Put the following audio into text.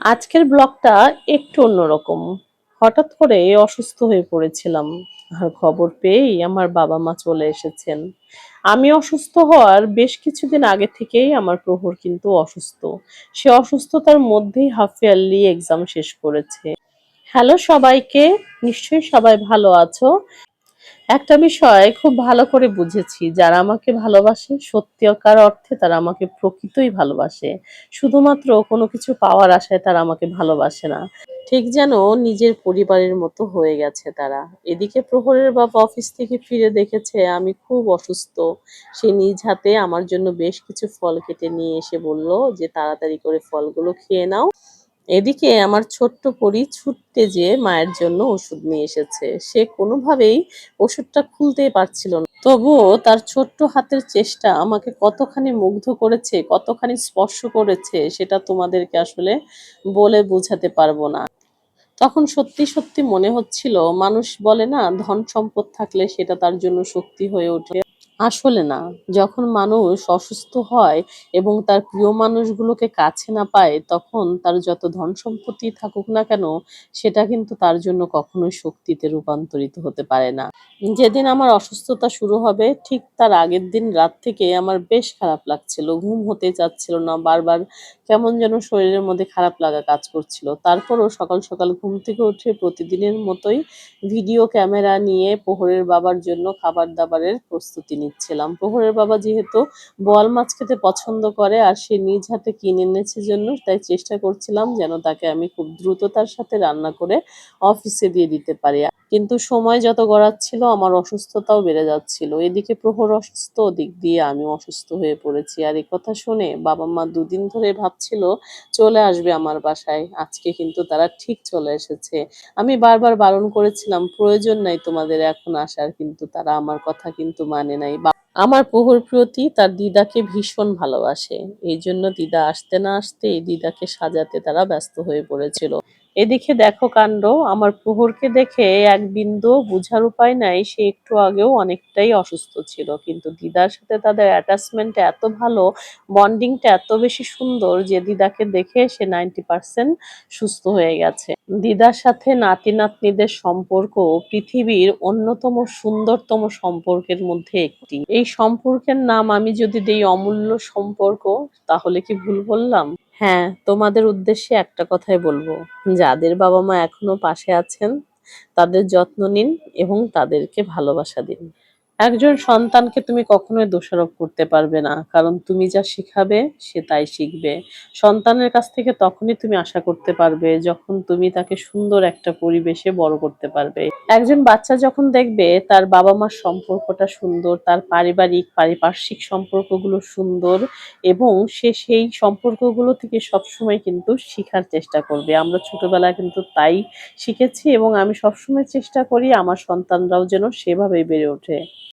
আজকের ব্লগটা একটু অন্যরকম। হঠাৎ করে অসুস্থ হয়ে পড়েছিলাম। আর খবর পেয়েই আমার বাবা-মা চলে এসেছেন। আমি অসুস্থ হওয়ার বেশ কিছুদিন আগে থেকেই আমার প্রহর কিন্তু অসুস্থ। সে অসুস্থতার মধ্যেই হাফ ইয়ারলি এক্সাম শেষ করেছে। হ্যালো সবাইকে, নিশ্চয়ই সবাই ভালো আছো। একটা বিষয় খুব ভালো করে বুঝেছি, যারা আমাকে ভালোবাসে সত্যিকার অর্থে তারা আমাকে প্রকৃতই ভালোবাসে। শুধুমাত্র কোনো কিছু পাওয়ার আশায় তারা আমাকে ভালোবাসে না। ঠিক যেন নিজের পরিবারের মতো হয়ে গেছে তারা। এদিকে প্রহরের বাবা অফিস থেকে ফিরে দেখেছে আমি খুব অসুস্থ। সে নিজ হাতে আমার জন্য বেশ কিছু ফল কেটে নিয়ে এসে বলল যে তাড়াতাড়ি করে ফলগুলো খেয়ে নাও। এদিকে আমার ছোট্ট পরী ছুটতে যেয়ে মায়ের জন্য ওষুধ নিয়ে এসেছে। সে কোনোভাবেই ওষুধটা খুলতেই পারছিল না। তবুও তার ছোট্ট হাতের চেষ্টা আমাকে কতখানি মুগ্ধ করেছে, কতখানি স্পর্শ করেছে সেটা তোমাদেরকে আসলে বলে বোঝাতে পারবো না। তখন সত্যি, সত্যি মনে হচ্ছিল, মানুষ বলে না ধন সম্পদ থাকলে সেটা তার জন্য শক্তি হয়ে ওঠে। আসলে না। যখন মানুষ অসুস্থ হয় এবং তার প্রিয় মানুষগুলোকে কাছে না পায়, তখন তার যত ধন সম্পত্তি থাকুক না কেন, সেটা কিন্তু তার জন্য কখনোই শক্তিতে রূপান্তরিত হতে পারে না। যেদিন আমার অসুস্থতা শুরু হবে, ঠিক তার আগের দিন রাত থেকে আমার বেশ খারাপ লাগছিল। ঘুম হতে চাচ্ছিল না। বারবার কেমন যেন শরীরের মধ্যে খারাপ লাগা কাজ করছিল। তারপরও সকাল, সকাল ঘুম থেকে উঠে প্রতিদিনের মতোই ভিডিও ক্যামেরা নিয়ে প্রহরের বাবার জন্য খাবার-দাবারের প্রস্তুতি নিচ্ছিলাম। প্রহরের বাবা যেহেতু বোয়াল মাছ খেতে পছন্দ করে আর সে নিজ হাতে কিনে এনেছে জন্য, তাই চেষ্টা করছিলাম যেন তাকে আমি খুব দ্রুততার সাথে রান্না করে অফিসে দিয়ে দিতে পারি। কিন্তু সময় যত গড়াচ্ছিল আমার অসুস্থতাও বেড়ে যাচ্ছিল। এদিকে প্রহর অসুস্থ, ওদিক দিয়ে আমিও অসুস্থ হয়ে পড়েছি। আর একথা শুনে বাবা-মা দুদিন ধরে ভাবছিল চলে আসবে আমার বাসায়। আজকে কিন্তু তারা ঠিক চলে এসেছে। আমি বারবার বারণ করেছিলাম, প্রয়োজন নাই তোমাদের এখন আসার, কিন্তু তারা আমার কথা কিন্তু মানে নাই। আমার প্রহর প্রতি তার দিদাকে ভীষণ ভালোবাসে। এইজন্য দিদা আসতে না আসতেই দিদাকে সাজাতে তারা ব্যস্ত হয়ে পড়েছিল। এদিকে দেখো কাণ্ড, আমার প্রহরকে দেখে এক বিন্দুও বুঝার উপায় নাই সে একটু আগেও অনেকটাই অসুস্থ ছিল। কিন্তু দিদার সাথে তাদের অ্যাটাচমেন্টটা এত ভালো, বন্ডিংটা এত বেশি সুন্দর যে দিদাকে দেখে সে 90% সুস্থ হয়ে গেছে। দিদার সাথে নাতি-নাতনিদের সম্পর্ক পৃথিবীর অন্যতম সুন্দরতম সম্পর্কের মধ্যে একটি। এই সম্পর্কের নাম আমি যদি দেই অমূল্য সম্পর্ক, তাহলে কি ভুল বললাম? হ্যাঁ, তোমাদের উদ্দেশ্যে একটা কথাই বলবো, যাদের বাবা-মা এখনো পাশে আছেন, তাদের যত্ন নিন এবং তাদেরকে ভালোবাসা দিন। একজন সন্তানকে তুমি কখনোই দোষারোপ করতে পারবে না। কারণ তুমি যা শিখাবে সে তাই শিখবে। সন্তানের কাছ থেকে তখনই তুমি আশা করতে পারবে যখন তুমি তাকে সুন্দর একটা পরিবেশে বড় করতে পারবে। একজন বাচ্চা যখন দেখবে তার বাবা-মার সম্পর্কটা সুন্দর, তার পারিপার্শ্বিক সম্পর্কগুলো সুন্দর এবং সে সেই সম্পর্কগুলো থেকে সবসময় কিন্তু শিখার চেষ্টা করবে। আমরা ছোটবেলায় কিন্তু তাই শিখেছি এবং আমি সবসময় চেষ্টা করি আমার সন্তানরাও যেন সেভাবেই বেড়ে ওঠে।